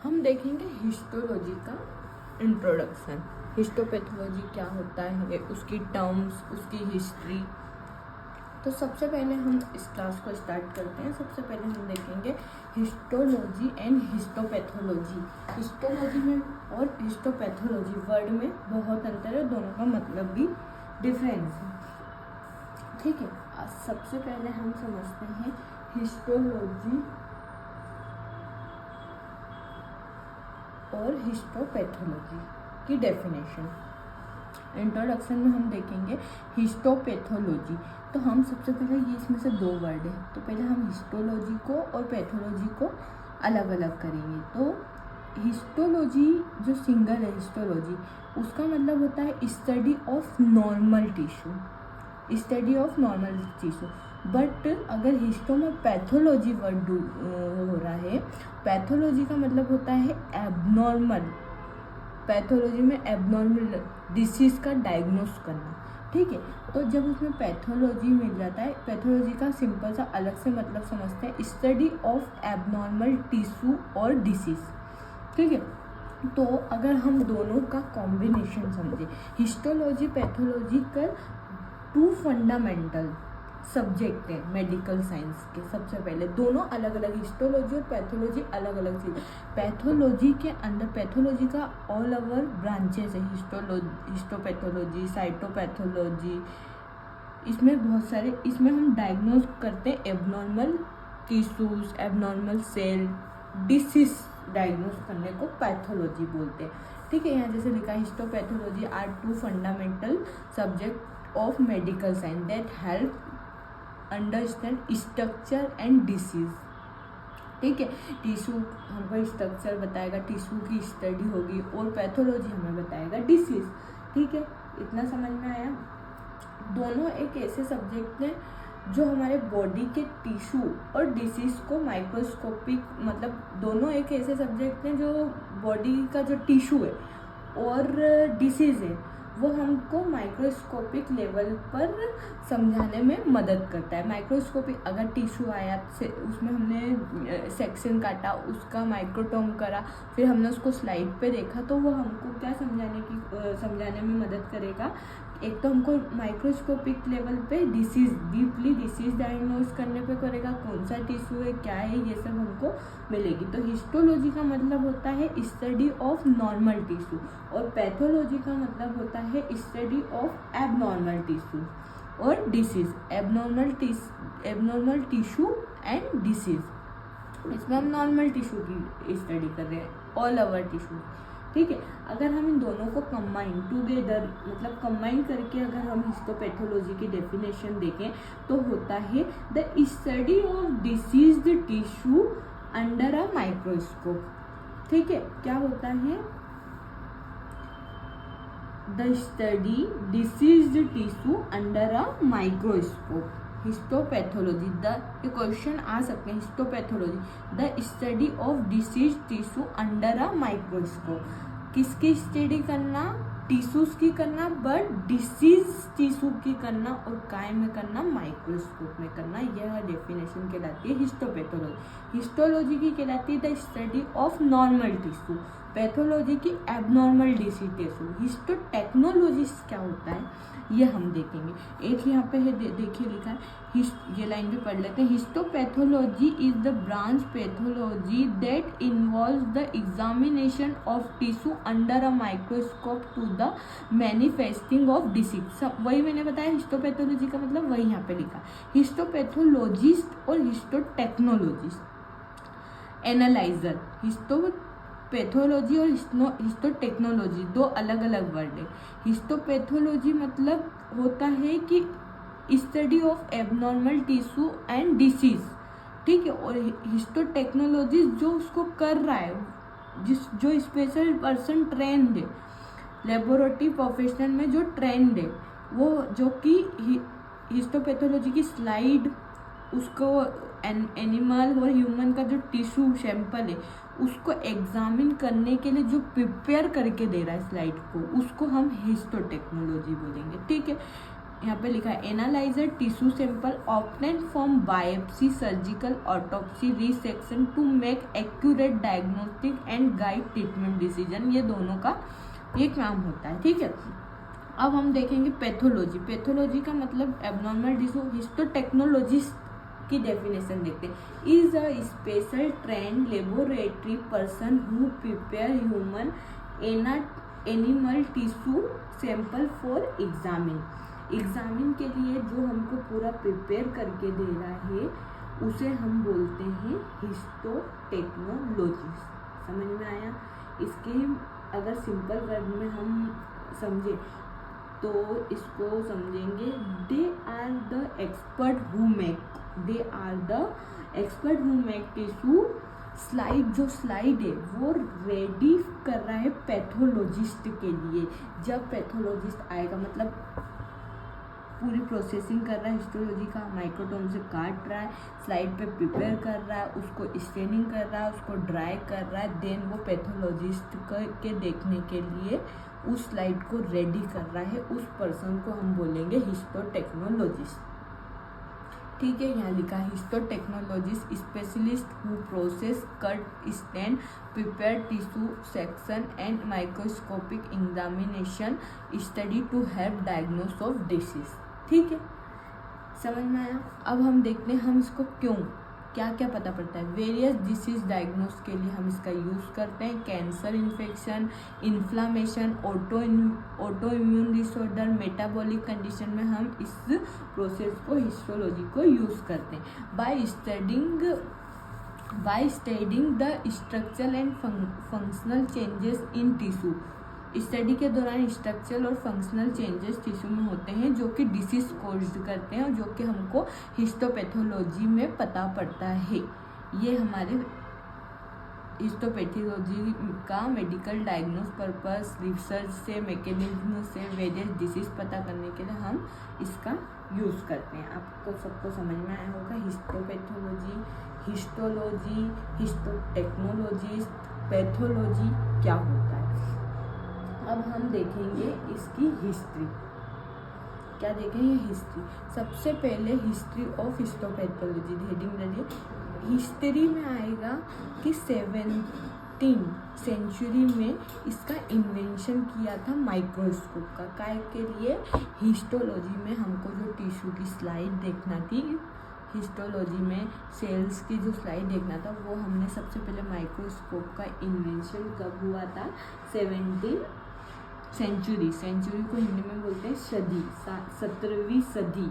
हम देखेंगे हिस्टोलॉजी का इंट्रोडक्शन। हिस्टोपैथोलॉजी क्या होता है, उसकी टर्म्स, उसकी हिस्ट्री। तो सबसे पहले हम इस क्लास को स्टार्ट करते हैं। सबसे पहले हम देखेंगे हिस्टोलॉजी एंड हिस्टोपैथोलॉजी। हिस्टोलॉजी में और हिस्टोपैथोलॉजी वर्ड में बहुत अंतर है, दोनों का मतलब भी डिफरेंस है। ठीक है, आज सबसे पहले हम समझते हैं हिस्टोलॉजी और हिस्टोपैथोलॉजी की डेफिनेशन। इंट्रोडक्शन में हम देखेंगे हिस्टोपैथोलॉजी। तो हम सबसे पहले ये इसमें से दो वर्ड है, तो पहले हम हिस्टोलॉजी को और पैथोलॉजी को अलग अलग करेंगे। तो हिस्टोलॉजी जो सिंगल है हिस्टोलॉजी, उसका मतलब होता है study of normal tissue, study of normal tissue. But अगर हिस्टो में पैथोलॉजी वर्ड हो रहा है, पैथोलॉजी का मतलब होता है एबनॉर्मल। पैथोलॉजी में एबनॉर्मल डिसीज का डायग्नोस करना। ठीक है, तो जब उसमें पैथोलॉजी मिल जाता है, पैथोलॉजी का सिंपल सा अलग से मतलब समझते हैं, स्टडी ऑफ एबनॉर्मल टिश्यू और डिसीज। ठीक है, तो अगर हम दोनों का कॉम्बिनेशन समझे, histology pathological two fundamental subject है मेडिकल साइंस के। सबसे पहले दोनों अलग अलग, हिस्टोलॉजी और पैथोलॉजी अलग अलग चीज़। पैथोलॉजी के अंदर पैथोलॉजी का ऑल ओवर ब्रांचेस है, हिस्टोपैथोलॉजी, साइटोपैथोलॉजी, इसमें बहुत सारे। इसमें हम डायग्नोज करते हैं abnormal tissues, abnormal cell, disease diagnose करने को पैथोलॉजी बोलते हैं। ठीक है, यहाँ जैसे लिखा है histopathology are two fundamental subject of medical science that help understand structure and disease. ठीक है, टिश्यू हमको स्ट्रक्चर बताएगा, टिश्यू की स्टडी होगी, और पैथोलॉजी हमें बताएगा डिसीज। ठीक है, इतना समझ में आया। दोनों एक ऐसे सब्जेक्ट हैं जो हमारे बॉडी के टिश्यू और डिसीज को माइक्रोस्कोपिक, मतलब दोनों एक ऐसे सब्जेक्ट हैं जो बॉडी का जो टिश्यू है और डिसीज है वो हमको माइक्रोस्कोपिक लेवल पर समझाने में मदद करता है। माइक्रोस्कोपिक, अगर टिश्यू आया से उसमें हमने सेक्शन काटा, उसका माइक्रोटोम करा, फिर हमने उसको स्लाइड पे देखा, तो वो हमको क्या समझाने में मदद करेगा। एक तो हमको माइक्रोस्कोपिक लेवल पे डिसीज, डीपली डिसीज डायग्नोज करने पे करेगा, कौन सा टिश्यू है, क्या है, ये सब हमको मिलेगी। तो हिस्टोलॉजी का मतलब होता है स्टडी ऑफ नॉर्मल टिश्यू, और पैथोलॉजी का मतलब होता है स्टडी ऑफ एबनॉर्मल टिश्यू और disease. Abnormal tissue and disease. इसमें हम नॉर्मल टिश्यू की स्टडी कर रहे हैं, ऑल ओवर टिश्यू। ठीक है, अगर हम इन दोनों को कंबाइन टुगेदर, मतलब कंबाइन करके अगर हम हिस्टोपैथोलॉजी की डेफिनेशन देखें तो होता है the study of deceased tissue under a microscope. ठीक है, क्या होता है? The study deceased tissue under a microscope, histopathology. ये क्वेश्चन आ सकते हैं, histopathology the study of disease tissue under a microscope. किसकी स्टडी करना? टिश्यूज की करना, बट डिसीज टिश्यू की करना, और काय में करना? माइक्रोस्कोप में करना। यह डेफिनेशन कहलाती है हिस्टोपैथोलॉजी। हिस्टोलॉजी की कहलाती है the study of normal tissue, pathology की एबनॉर्मल डिसीज टिश्यू। हिस्टोटेक्नोलॉजी क्या होता है ये हम देखेंगे। एक यहाँ पे है, देखिए लिखा है, ये लाइन भी पढ़ लेते हैं। Histopathology is the branch pathology that involves the examination of tissue under a microscope to the manifesting of disease. वही मैंने बताया, हिस्टोपैथोलॉजी का मतलब वही यहाँ पे लिखा। हिस्टोपैथोलॉजिस्ट और हिस्टोटेक्नोलॉजिस्ट, एनालाइजर। हिस्टोपैथोलॉजी और हिस्टोटेक्नोलॉजी दो अलग अलग वर्ड है। हिस्टोपैथोलॉजी मतलब होता है कि study of abnormal tissue and disease. ठीक है, और हिस्टोटेक्नोलॉजी जो उसको कर रहा है, जो स्पेशल पर्सन ट्रेंड है, लेबोरेटरी प्रोफेशनल में जो ट्रेंड है, वो जो कि हिस्टोपैथोलॉजी की स्लाइड, उसको एनिमल और ह्यूमन का जो टिश्यू सैंपल है उसको एग्जामिन करने के लिए जो प्रिपेयर करके दे रहा है स्लाइड को, उसको हम हिस्टोटेक्नोलॉजी बोलेंगे। ठीक है, यहाँ पे लिखा है analyser tissue sample obtained from biopsy surgical autopsy resection to make accurate diagnostic and guide treatment decision. ये दोनों का ये काम होता है, ठीक है। अब हम देखेंगे पैथोलॉजी। पैथोलॉजी का मतलब एबनॉर्मल टिश्यू। हिस्टोटेक्नोलॉजिस्ट की डेफिनेशन देखते हैं। Is a special trend laboratory person who prepare human animal tissue sample for examine के लिए जो हमको पूरा प्रिपेयर करके दे रहा है उसे हम बोलते हैं हिस्टोटेक्नोलॉजिस्ट। समझ में आया? इसके अगर सिंपल वर्ड में हम समझे तो इसको समझेंगे they are the expert who make tissue slide. जो स्लाइड है वो रेडी कर रहा है पैथोलॉजिस्ट के लिए। जब पैथोलॉजिस्ट आएगा मतलब पूरी प्रोसेसिंग कर रहा है हिस्टोलॉजी का, माइक्रोटोम से काट रहा है, स्लाइड पे प्रिपेयर कर रहा है, उसको स्टेनिंग कर रहा है, उसको ड्राई कर रहा है, देन वो पैथोलॉजिस्ट के देखने के लिए उस स्लाइड को रेडी कर रहा है। उस पर्सन को हम बोलेंगे हिस्टोटेक्नोलॉजिस्ट, ठीक है। यहाँ लिखा है histotechnologist specialist who process cut stand prepare tissue section and microscopic examination study to help diagnose of disease, ठीक है। समझ में आया? अब हम देखते हैं हम इसको क्यों क्या क्या पता पड़ता है। वेरियस डिसीज डायग्नोस के लिए हम इसका यूज़ करते हैं। Cancer, infection, inflammation, auto immune disorder, metabolic condition में हम इस प्रोसेस को हिस्टोलॉजी को यूज़ करते हैं। By studying the structural and functional changes in tissue. Study के दौरान स्ट्रक्चरल और फंक्शनल चेंजेस टिश्यू में होते हैं जो कि डिसीज कोज्ड करते हैं और जो कि हमको हिस्टोपैथोलॉजी में पता पड़ता है। ये हमारे हिस्टोपैथोलॉजी का मेडिकल डायग्नोस पर्पस रिसर्च से मैकेनिज्म से वेरियस डिसीज पता करने के लिए हम इसका यूज़ करते हैं। आपको सबको समझ में आया होगा हिस्टोपैथोलॉजी, हिस्टोलॉजी, हिस्टोटेक्नोलॉजी, पैथोलॉजी क्या होता है। अब हम देखेंगे इसकी हिस्ट्री। क्या देखेंगे? हिस्ट्री। सबसे पहले हिस्ट्री ऑफ हिस्टोपैथोलॉजी हेडिंग डालिए। हिस्ट्री में आएगा कि 17th सेंचुरी में इसका इन्वेंशन किया था माइक्रोस्कोप का। काय के लिए? हिस्टोलॉजी में हमको जो टिश्यू की स्लाइड देखना थी, हिस्टोलॉजी में सेल्स की जो स्लाइड देखना था, वो हमने सबसे पहले माइक्रोस्कोप का इन्वेंशन कब हुआ था? 17th सेंचुरी को हिंदी में बोलते हैं सदी, 17वीं सदी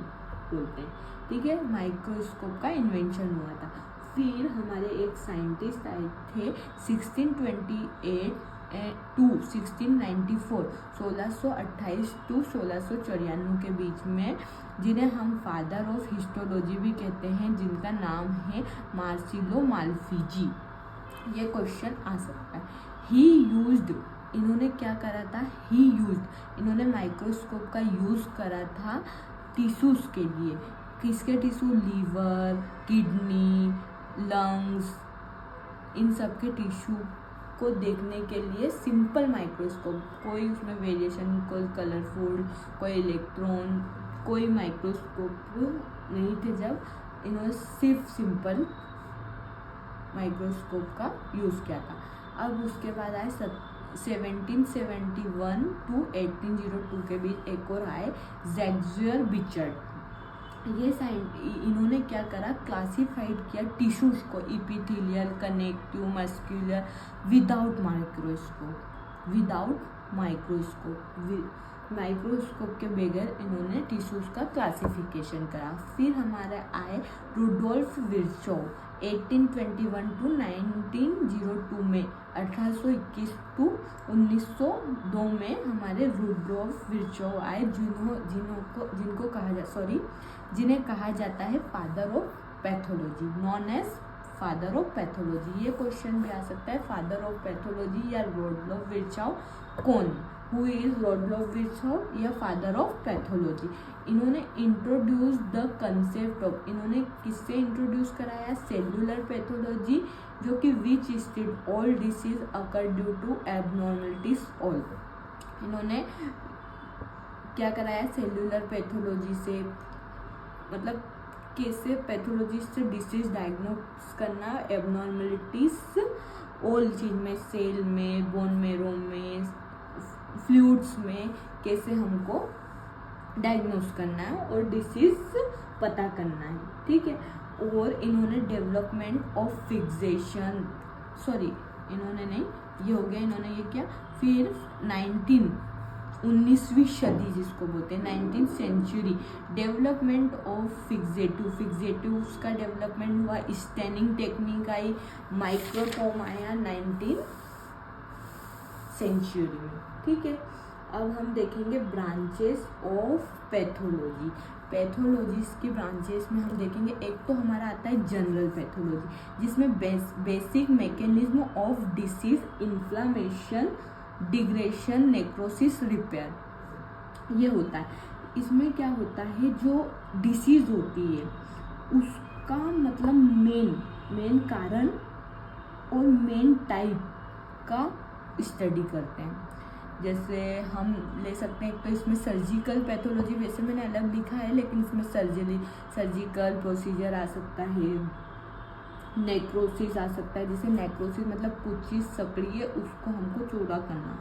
बोलते हैं, ठीक है। माइक्रोस्कोप का इन्वेंशन हुआ था। फिर हमारे एक साइंटिस्ट आए थे 1628 टू 1694, 1628 टू 1694 के बीच में, जिन्हें हम फादर ऑफ हिस्टोलॉजी भी कहते हैं, जिनका नाम है मार्सिलो माल्फिजी। ये क्वेश्चन आ सकता है। ही यूज्ड, इन्होंने क्या करा था? इन्होंने माइक्रोस्कोप का यूज़ करा था टिश्यूज़ के लिए। किसके टिश्यू? लीवर, किडनी, लंग्स, इन सब के टिश्यू को देखने के लिए सिंपल माइक्रोस्कोप, कोई उसमें वेरिएशन, कोई कलरफुल, कोई इलेक्ट्रॉन, कोई माइक्रोस्कोप नहीं थे जब इन्होंने सिर्फ सिंपल माइक्रोस्कोप का यूज़ किया था। अब उसके बाद आए 1771 टू 1802 के बीच एक और आए ज़ैक्सुअर बिचर्ड। ये इन्होंने क्या करा? क्लासिफाइड किया टिश्यूज को, epithelial, connective, muscular, without microscope के बगैर इन्होंने टिश्यूज का क्लासिफिकेशन करा। फिर हमारे आए रुडोल्फ विर्चोव 1821 टू 1902 में, 1821 टू 1902 में हमारे रुडोल्फ विर्चोव आए, जिन्हें कहा जाता है father of pathology, known as father of pathology. ये क्वेश्चन भी आ सकता है, फादर ऑफ पैथोलॉजी या रुडोल्फ विर्चोव कौन? हु इज रुडोल्फ विर्चोव या फादर ऑफ पैथोलॉजी? इन्होंने इंट्रोड्यूस द कंसेप्ट ऑफ, इन्होंने किससे इंट्रोड्यूस कराया? सेलुलर पैथोलॉजी, जो कि which state all disease occur due to abnormalities all. इन्होंने क्या कराया, सेल्यूलर पैथोलॉजी से, मतलब कैसे पैथोलॉजी से डिसीज डायग्नोस करना, एबनॉर्मेलिटीज ऑल चीज में, सेल में, बोन मेरो में, फ्लूइड्स में कैसे हमको डायग्नोस करना है और डिसीज पता करना है, ठीक है। और इन्होंने डेवलपमेंट ऑफ फिक्सेशन, सॉरी इन्होंने नहीं, ये हो गया, इन्होंने ये किया। फिर 19वीं सदी जिसको बोलते हैं, 19th century, development of fixatives का डेवलपमेंट हुआ, स्टेनिंग टेक्निक आई, माइक्रोटोम आया 19th सेंचुरी में, ठीक है। अब हम देखेंगे ब्रांचेस ऑफ पैथोलॉजी। पैथोलॉजीज की ब्रांचेस में हम देखेंगे, एक तो हमारा आता है जनरल पैथोलॉजी, जिसमें basic mechanism of disease, inflammation, degeneration, necrosis, repair, ये होता है। इसमें क्या होता है, जो डिसीज होती है उसका मतलब मेन कारण और मेन टाइप का स्टडी करते हैं। जैसे हम ले सकते हैं, तो इसमें सर्जिकल पैथोलॉजी, वैसे मैंने अलग लिखा है लेकिन इसमें सर्जिकल प्रोसीजर आ सकता है, नेक्रोसिस आ सकता है, जैसे नेक्रोसिस मतलब कुछ चीज़ सकड़ी है उसको हमको चौड़ा करना,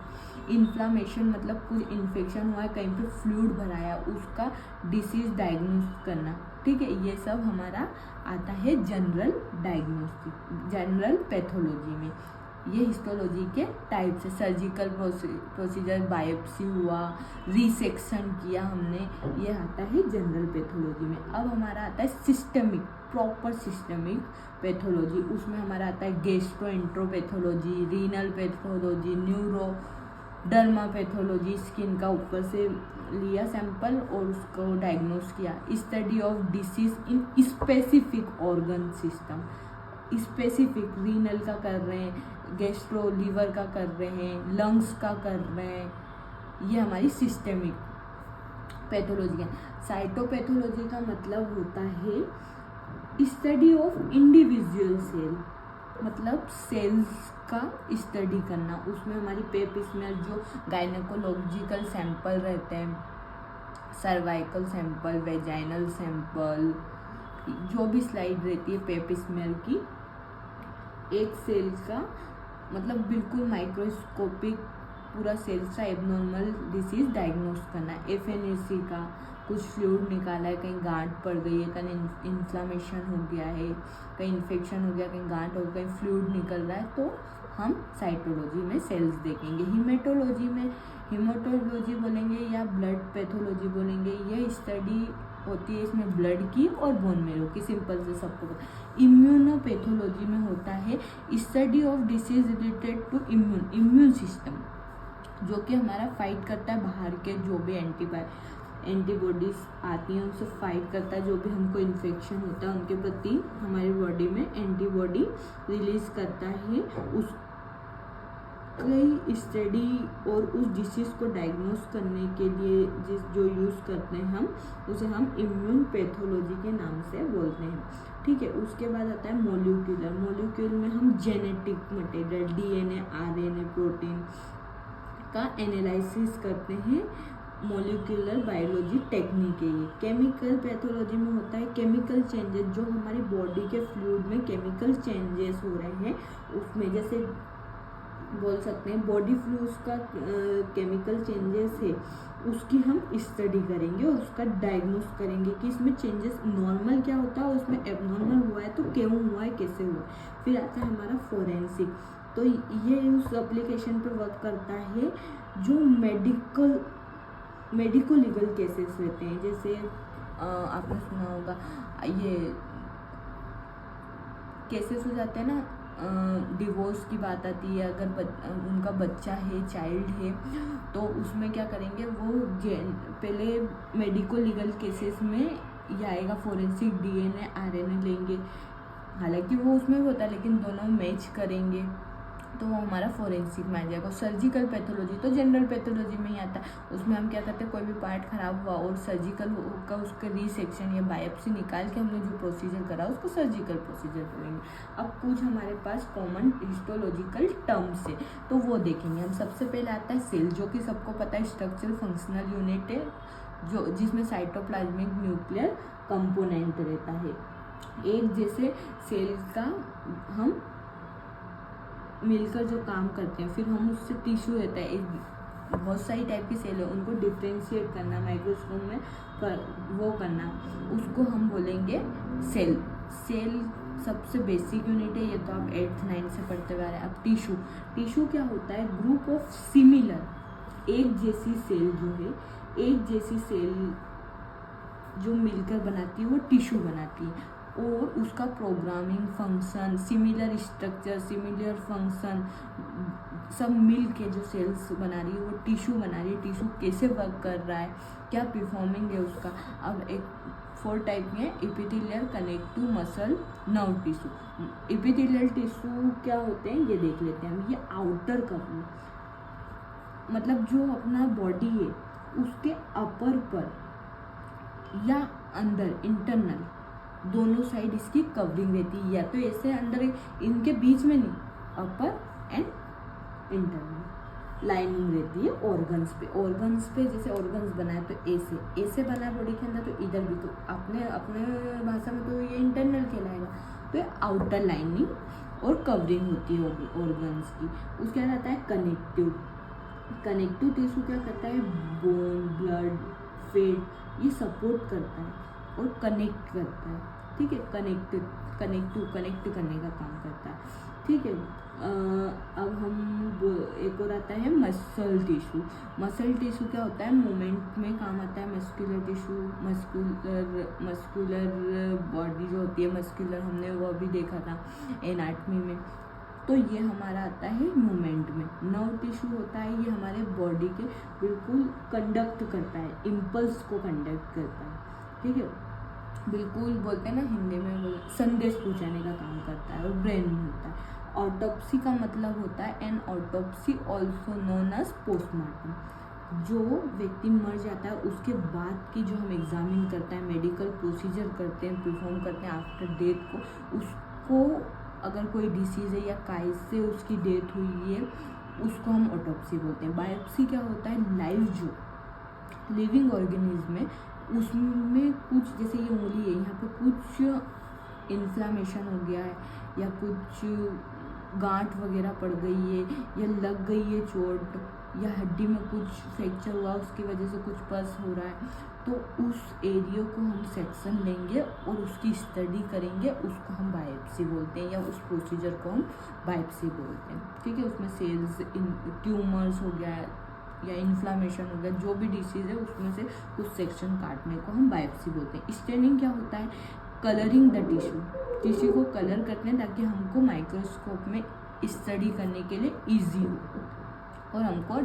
इन्फ्लामेशन मतलब कुछ इन्फेक्शन हुआ है, कहीं पे फ्लूइड भरा है, उसका डिसीज डायग्नोस करना, ठीक है। ये सब हमारा आता है जनरल डायग्नोस्टिक, जनरल पैथोलॉजी में। ये हिस्टोलॉजी के टाइप से, सर्जिकल प्रोसीजर, बायोप्सी हुआ, रिसेक्शन किया हमने, ये आता है जनरल पैथोलॉजी में। अब हमारा आता है सिस्टमिक, प्रॉपर सिस्टमिक पैथोलॉजी, उसमें हमारा आता है गैस्ट्रोएंटेरोपैथोलॉजी, रीनल पैथोलॉजी, न्यूरोडर्मा पैथोलॉजी, स्किन का ऊपर से लिया सैंपल और उसको डायग्नोस किया, study of disease in specific organ system, specific renal का कर रहे हैं, गैस्ट्रो लीवर का कर रहे हैं, लंग्स का कर रहे हैं, ये हमारी सिस्टेमिक पैथोलॉजी है। साइटोपैथोलॉजी का मतलब होता है स्टडी ऑफ इंडिविजुअल सेल, मतलब सेल्स का स्टडी करना, उसमें हमारी पेप स्मेयर, जो गायनेकोलॉजिकल सैंपल रहते हैं, सर्वाइकल सैंपल, वेजाइनल सैंपल, जो भी स्लाइड रहती है पेप स्मेयर की, एक सेल का मतलब बिल्कुल माइक्रोस्कोपिक पूरा सेल्स का एबनॉर्मल डिसीज डायग्नोस करना, एफएनएसी का कुछ फ्लूइड निकाला है, कहीं गांठ पड़ गई है, कहीं इन्फ्लामेशन हो गया है, कहीं इन्फेक्शन हो गया, कहीं गांठ हो, कहीं फ्लूइड निकल रहा है, तो हम साइटोलॉजी में सेल्स देखेंगे। हीमेटोलॉजी बोलेंगे या ब्लड पैथोलॉजी बोलेंगे, ये स्टडी होती है इसमें ब्लड की और बोन मेरो की, सिंपल से सबको पता। इम्यूनोपैथोलॉजी में होता है study of disease related to immune system, जो कि हमारा फाइट करता है बाहर के जो भी एंटीबॉडीज आती हैं उनसे फाइट करता है, जो भी हमको इन्फेक्शन होता है उनके प्रति हमारी बॉडी में एंटीबॉडी रिलीज करता है, उस कई स्टडी और उस डिसीज को डायग्नोस करने के लिए जो यूज़ करते हैं हम, उसे हम इम्यून पैथोलॉजी के नाम से बोलते हैं, ठीक है। उसके बाद आता है मॉलिक्यूल में हम genetic material, DNA, RNA, protein का एनालिसिस करते हैं, मॉलिक्यूलर बायोलॉजी टेक्निक है ये। केमिकल पैथोलॉजी में होता है केमिकल चेंजेस, जो हमारी बॉडी के फ्लूइड में केमिकल चेंजेस हो रहे हैं, उसमें जैसे बोल सकते हैं बॉडी फ्लूइड्स का केमिकल चेंजेस है, उसकी हम स्टडी करेंगे और उसका डायग्नोस करेंगे कि इसमें चेंजेस नॉर्मल क्या होता है, उसमें एबनॉर्मल हुआ है तो क्यों हुआ है, कैसे हुआ। फिर आता है हमारा फोरेंसिक, तो ये उस एप्लीकेशन पर वर्क करता है जो मेडिको लीगल केसेस रहते हैं, जैसे आपने सुना होगा ये केसेस हो जाते हैं ना, डिवोर्स की बात आती है, अगर उनका बच्चा है, चाइल्ड है, तो उसमें क्या करेंगे वो पहले मेडिको लीगल केसेस में ये आएगा, फोरेंसिक डीएनए आरएनए लेंगे, हालांकि वो उसमें भी होता है लेकिन दोनों मैच करेंगे तो वो हमारा फोरेंसिक में आ जाएगा। सर्जिकल पैथोलॉजी तो जनरल पैथोलॉजी में ही आता है, उसमें हम क्या करते हैं, कोई भी पार्ट खराब हुआ और सर्जिकल का उसका रिसेक्शन या बायोप्सी निकाल के हमने जो प्रोसीजर करा उसको सर्जिकल प्रोसीजर बोलेंगे। अब कुछ हमारे पास कॉमन हिस्टोलॉजिकल टर्म्स है तो वो देखेंगे हम। सबसे पहले आता है सेल, जो कि सबको पता है स्ट्रक्चरल फंक्शनल यूनिट है, जो जिसमें साइटोप्लाज्मिक न्यूक्लियर कंपोनेंट रहता है। एक जैसे सेल का हम मिलकर जो काम करते हैं, फिर हम उससे टिश्यू रहता है, एक बहुत सारी टाइप की सेल है, उनको डिफ्रेंशिएट करना माइक्रोस्कोप में वो करना, उसको हम बोलेंगे सेल। सेल सबसे बेसिक यूनिट है, ये तो आप 8th 9th से पढ़ते हुए आ रहे हैं। अब टिश्यू, टिश्यू क्या होता है, ग्रुप ऑफ सिमिलर एक जैसी सेल जो है, एक जैसी सेल जो मिलकर बनाती है वो टिश्यू बनाती है, और उसका programming function, similar structure, similar function सब मिल के जो सेल्स बना रही है वो टिश्यू बना रही है। टिश्यू कैसे वर्क कर रहा है, क्या परफॉर्मिंग है उसका। अब एक 4 टाइप के हैं, epithelial, connective, muscle, nerve tissue. Epithelial tissue क्या होते हैं ये देख लेते हैं हम। ये आउटर कवर, मतलब जो अपना बॉडी है उसके अपर पर या अंदर इंटरनल दोनों साइड इसकी कवरिंग रहती है, या तो ऐसे अंदर इनके बीच में नहीं, अपर एंड इंटरनल लाइनिंग रहती है ऑर्गन्स पे। ऑर्गन्स पे जैसे ऑर्गन्स बनाए तो ऐसे बना है बॉडी के अंदर, तो इधर भी, तो अपने भाषा में तो ये इंटरनल कहलाएगा। तो ये आउटर लाइनिंग और कवरिंग होती है ऑर्गन्स की। उसके बाद आता है कनेक्टिव। कनेक्टिव टिश्यू क्या करता है, बोन, ब्लड, फेट ये सपोर्ट करता है और कनेक्ट करता है, ठीक है। कनेक्ट करने का काम करता है, ठीक है। अब हम एक और आता है मसल टिश्यू। मसल टिश्यू क्या होता है, मूवमेंट में काम आता है। मस्कुलर टिश्यू, मस्कुलर बॉडी जो होती है, मस्कुलर हमने वो अभी देखा था एनाटमी में, तो ये हमारा आता है मूवमेंट में। नर्व टिश्यू होता है, ये हमारे बॉडी के बिल्कुल कंडक्ट करता है, इम्पल्स को कंडक्ट करता है, ठीक है। बिल्कुल बोलते हैं ना हिंदी में, संदेश पहुंचाने का काम करता है, और ब्रेन में होता है। ऑटोप्सी का मतलब होता है an autopsy also known as postmortem. जो व्यक्ति मर जाता है उसके बाद की जो हम एग्जामिन करते हैं, मेडिकल प्रोसीजर करते हैं, परफॉर्म करते हैं आफ्टर डेथ को, उसको अगर कोई डिसीज़ है या काइज से उसकी डेथ हुई है उसको हम ऑटोप्सी बोलते हैं। बायोप्सी क्या होता है, लाइव जो लिविंग ऑर्गेनिज्म है उसमें कुछ, जैसे ये उंगली है, यहाँ पे कुछ इन्फ्लामेशन हो गया है या कुछ गांठ वगैरह पड़ गई है या लग गई है चोट, या हड्डी में कुछ फ्रैक्चर हुआ उसकी वजह से कुछ पस हो रहा है, तो उस एरिया को हम सेक्शन लेंगे और उसकी स्टडी करेंगे, उसको हम बायोप्सी बोलते हैं, या उस प्रोसीजर को हम बायोप्सी बोलते हैं, ठीक है। उसमें सेल्स, ट्यूमर्स हो गया या इन्फ्लामेशन हो गया, जो भी डिसीज़ है उसमें से कुछ सेक्शन काटने को हम बायोप्सी बोलते हैं। स्टेनिंग क्या होता है, कलरिंग द टिश्यू को कलर करते हैं ताकि हमको माइक्रोस्कोप में स्टडी करने के लिए ईजी हो और हमको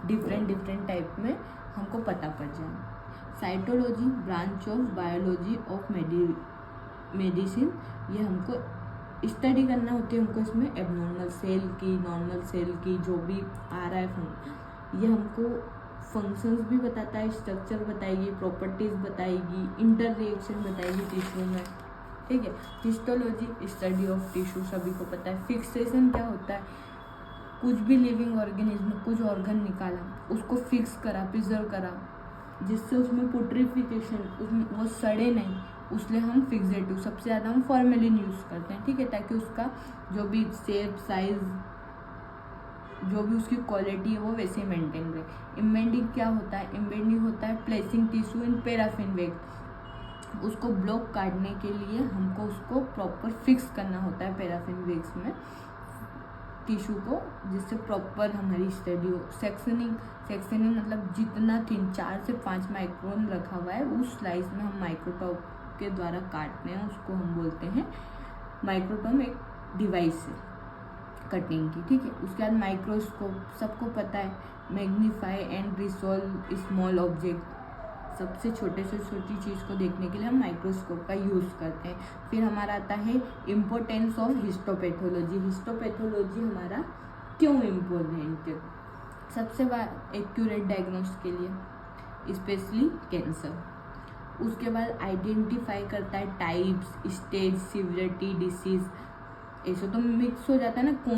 डिफरेंट टाइप में हमको पता पड़ जाए। Cytology, branch of biology of medicine, ये हमको स्टडी करना होती है। हमको इसमें एबनॉर्मल सेल की, नॉर्मल सेल की, जो भी आ रहा है ये हमको फंक्शंस भी बताता है, स्ट्रक्चर बताएगी, प्रॉपर्टीज़ बताएगी, इंटर रिएक्शन बताएगी टिश्यू में, ठीक है। हिस्टोलॉजी, स्टडी ऑफ टिश्यू, सभी को पता है। फिक्सेशन क्या होता है, कुछ भी लिविंग ऑर्गेनिज्म, कुछ ऑर्गन निकाला, उसको फिक्स करा, प्रिजर्व करा, जिससे उसमें पुट्रिफिकेशन, उसमें वो सड़े नहीं, उसलिए हम फिक्सेटिव सबसे ज़्यादा हम फॉर्मेलिन यूज़ करते हैं, ठीक है, ताकि उसका जो भी शेप, साइज, जो भी उसकी क्वालिटी है वो वैसे ही मेंटेन रहे। इम्बेडिंग क्या होता है, इम्बेडिंग होता है placing tissue in paraffin wax. उसको ब्लॉक काटने के लिए हमको उसको प्रॉपर फिक्स करना होता है पैराफिन वैक्स में टिश्यू को, जिससे प्रॉपर हमारी स्टडी हो। सेक्शनिंग मतलब जितना थिन 4 से 5 माइक्रोन रखा हुआ है उस स्लाइस में हम माइक्रोटॉप के द्वारा काटते हैं, उसको हम बोलते हैं माइक्रोटॉम। एक डिवाइस है कटिंग की, ठीक है। उसके बाद माइक्रोस्कोप, सबको पता है, magnify and resolve small object, सबसे छोटे से छोटी चीज़ को देखने के लिए हम माइक्रोस्कोप का यूज़ करते हैं। फिर हमारा आता है इम्पोर्टेंस ऑफ हिस्टोपैथोलॉजी। हिस्टोपैथोलॉजी हमारा क्यों इम्पोर्टेंट है? सबसे बात एक्यूरेट डायग्नोस के लिए, स्पेशली कैंसर। उसके बाद आइडेंटिफाई करता है टाइप्स, स्टेज, सिवियरिटी, डिसीज। ऐसे तो मिक्स हो जाता है ना,